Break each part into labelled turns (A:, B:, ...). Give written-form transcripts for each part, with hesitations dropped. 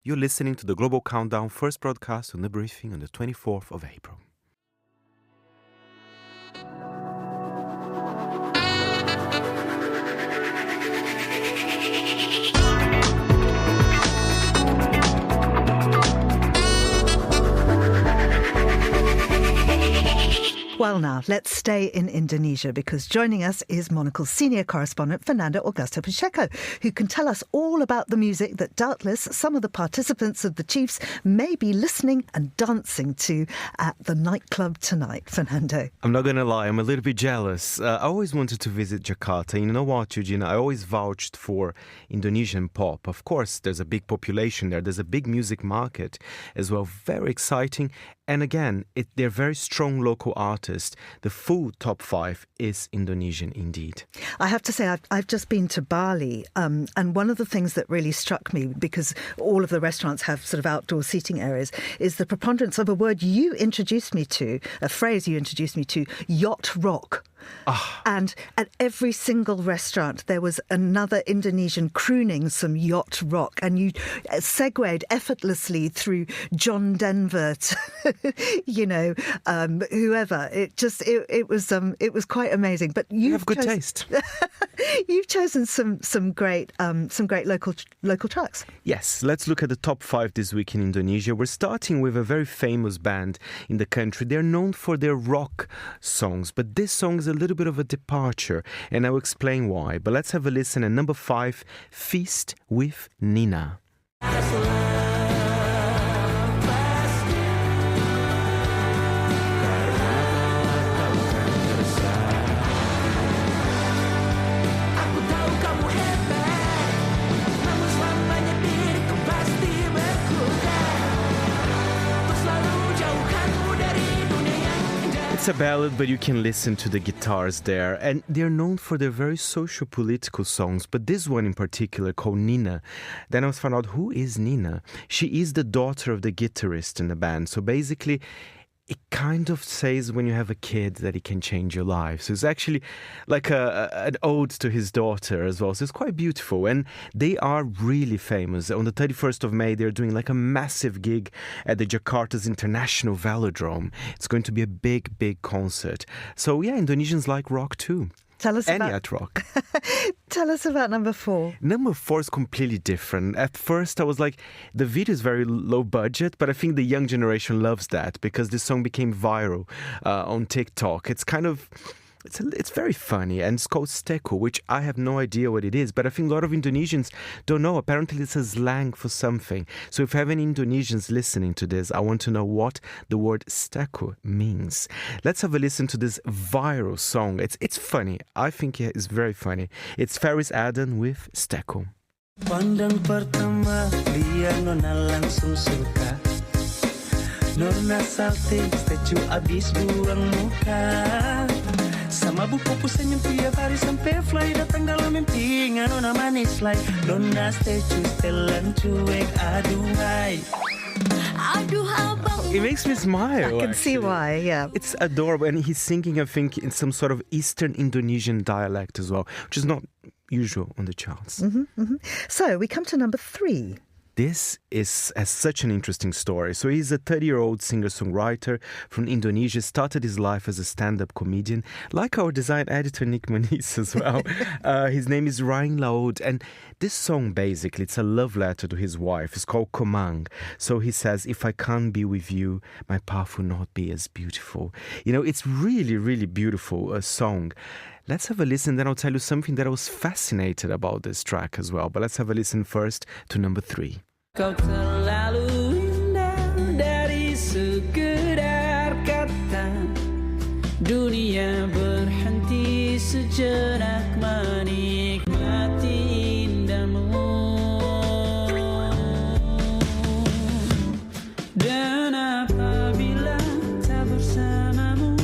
A: You're listening to the Global Countdown first broadcast on the briefing on the 24th of April.
B: Well now, let's stay in Indonesia because joining us is Monocle's senior correspondent Fernando Augusto Pacheco, who can tell us all about the music that doubtless some of the participants of the Chiefs may be listening and dancing to at the nightclub tonight. Fernando.
A: I'm not going to lie, I'm a little bit jealous. I always wanted to visit Jakarta. You know what, Eugene? I always vouched for Indonesian pop. Of course, there's a big population there. There's a big music market as well. Very exciting. And again, they're very strong local artists. The full top 5 is Indonesian indeed.
B: I have to say, I've just been to Bali, and one of the things that really struck me, because all of the restaurants have sort of outdoor seating areas, is the preponderance of a word you introduced me to, a phrase you introduced me to, yacht rock. And at every single restaurant, there was another Indonesian crooning some yacht rock, and you segued effortlessly through John Denver to, whoever. It was quite amazing. But
A: you have good taste.
B: You've chosen some great local tracks.
A: Yes, let's look at the top 5 this week in Indonesia. We're starting with a very famous band in the country. They're known for their rock songs, but this song is a little bit of a departure, and I'll explain why. But let's have a listen at number 5, Feast with Nina. It's a ballad, but you can listen to the guitars there. And they're known for their very socio-political songs, but this one in particular, called Nina. Then I was found out, who is Nina? She is the daughter of the guitarist in the band. So basically, it kind of says when you have a kid that it can change your life. So it's actually like an ode to his daughter as well. So it's quite beautiful. And they are really famous. On the 31st of May, they're doing like a massive gig at the Jakarta's International Velodrome. It's going to be a big, big concert. So yeah, Indonesians like rock too.
B: Tell us
A: about rock.
B: Tell us about number 4.
A: Number 4 is completely different. At first, I was like, the video is very low budget, but I think the young generation loves that because this song became viral on TikTok. It's kind of... It's very funny, and it's called Steko, which I have no idea what it is, but I think a lot of Indonesians don't know. Apparently, it's a slang for something. So if you have any Indonesians listening to this, I want to know what the word Steko means. Let's have a listen to this viral song. It's funny. I think it's very funny. It's Faris Adan with Steko.
C: Pandang pertama, dia nona langsung suka. Nona salting, statue abis buang muka. Sama buku senyum tiap hari sampai fly datang dalam mimpi nona manis like Nona statue setelan cuek aduhai.
A: It makes me smile.
B: I can see why, yeah.
A: It's adorable, and he's singing, I think, in some sort of Eastern Indonesian dialect as well, which is not usual on the charts.
B: So we come to number 3.
A: This has such an interesting story. So he's a 30-year-old singer-songwriter from Indonesia, started his life as a stand-up comedian, like our design editor Nick Maniz as well. His name is Ryan Laud, and this song, basically, it's a love letter to his wife. It's called Komang. So he says, if I can't be with you, my path will not be as beautiful. You know, it's really, really beautiful, a song. Let's have a listen, then I'll tell you something that I was fascinated about this track as well. But let's have a listen first to number 3.
C: Kau terlalu indah dari sekedar kata. Dunia berhenti sejenak menikmati indahmu. Dan apabila tak bersamamu,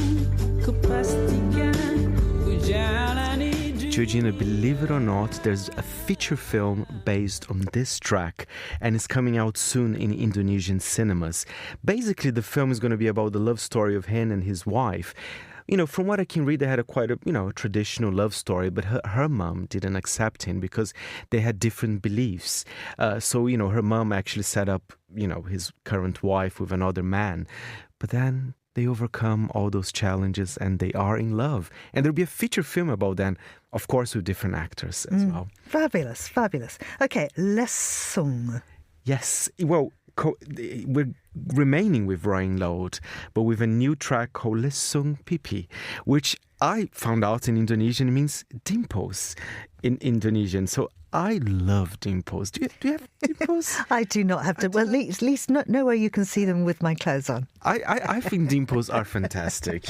C: kupastikan ku jalani.
A: Georgina, believe it or not, there's a feature film based on this track, and it's coming out soon in Indonesian cinemas. Basically, the film is going to be about the love story of him and his wife. from what I can read, they had quite a traditional love story, but her mom didn't accept him because they had different beliefs. So her mom actually set up, his current wife with another man. But then they overcome all those challenges and they are in love. And there'll be a feature film about them, of course, with different actors as well.
B: Fabulous, fabulous. Okay, Lesung.
A: Yes, well, we're remaining with Roying Loud, but with a new track called Lesung Pipi, which I found out in Indonesian means dimples in Indonesian. So I love dimples. Do you have dimples?
B: I do not have to. Well, at least nowhere you can see them with my clothes on.
A: I think dimples are fantastic,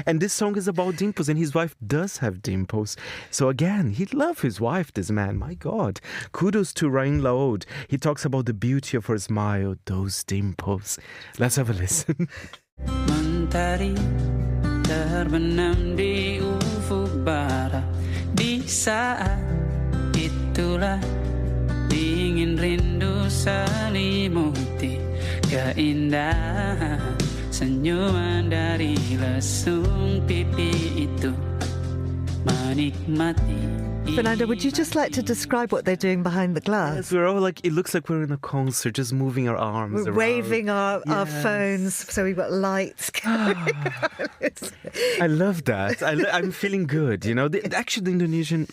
A: And this song is about dimples, and his wife does have dimples. So again, he loves his wife, this man. My God. Kudos to Roying Loud. He talks about the beauty of her smile, those dimples. Let's have a listen.
C: Mentari terbenam di ufuk barat, di saat itulah dingin rindu selimuti keindahan senyuman dari lesung pipi itu, menikmati.
B: Fernando, would you just like to describe what they're doing behind the glass?
A: Yes, we're all it looks like we're in a concert, just moving our arms
B: We're
A: around.
B: waving our phones, so we've got lights going on.
A: I love that. I'm feeling good, Actually, the Indonesian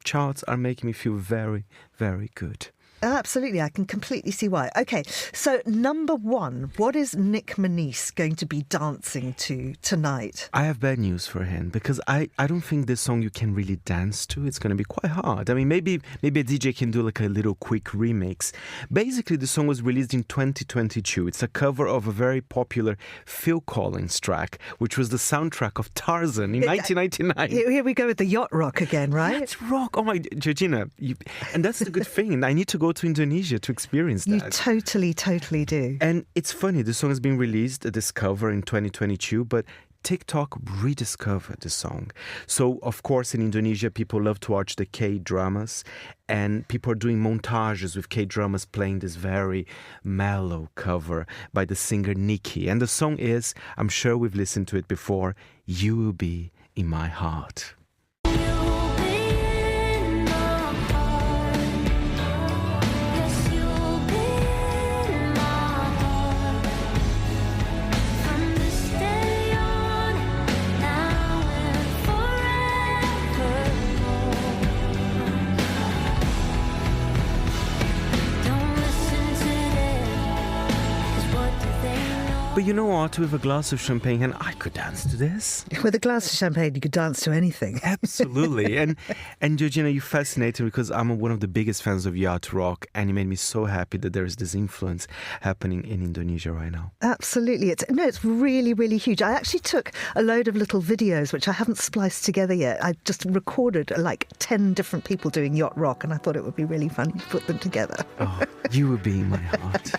A: charts are making me feel very, very good.
B: Absolutely, I can completely see why. Okay, so number one, what is Nick Manise going to be dancing to tonight?
A: I have bad news for him because I don't think this song you can really dance to. It's going to be quite hard. I mean, maybe a DJ can do like a little quick remix. Basically, the song was released in 2022. It's a cover of a very popular Phil Collins track, which was the soundtrack of Tarzan in 1999.
B: Here we go with the yacht rock again, right?
A: That's rock. Oh my, Georgina. And that's the good thing. I need to go to Indonesia to experience that.
B: You totally do.
A: And it's funny, the song has been released, this cover in 2022, but TikTok rediscovered the song. So, of course, in Indonesia, people love to watch the K-dramas, and people are doing montages with K-dramas playing this very mellow cover by the singer Nicki. And the song is, I'm sure we've listened to it before, You Will Be in My Heart. But you know what? With a glass of champagne, and I could dance to this.
B: With a glass of champagne, you could dance to anything.
A: Absolutely. And Georgina, you fascinate me because I'm one of the biggest fans of yacht rock, and it made me so happy that there is this influence happening in Indonesia right now.
B: Absolutely. It's really, really huge. I actually took a load of little videos, which I haven't spliced together yet. I just recorded like 10 different people doing yacht rock, and I thought it would be really fun to put them together.
A: Oh, you will be in my heart.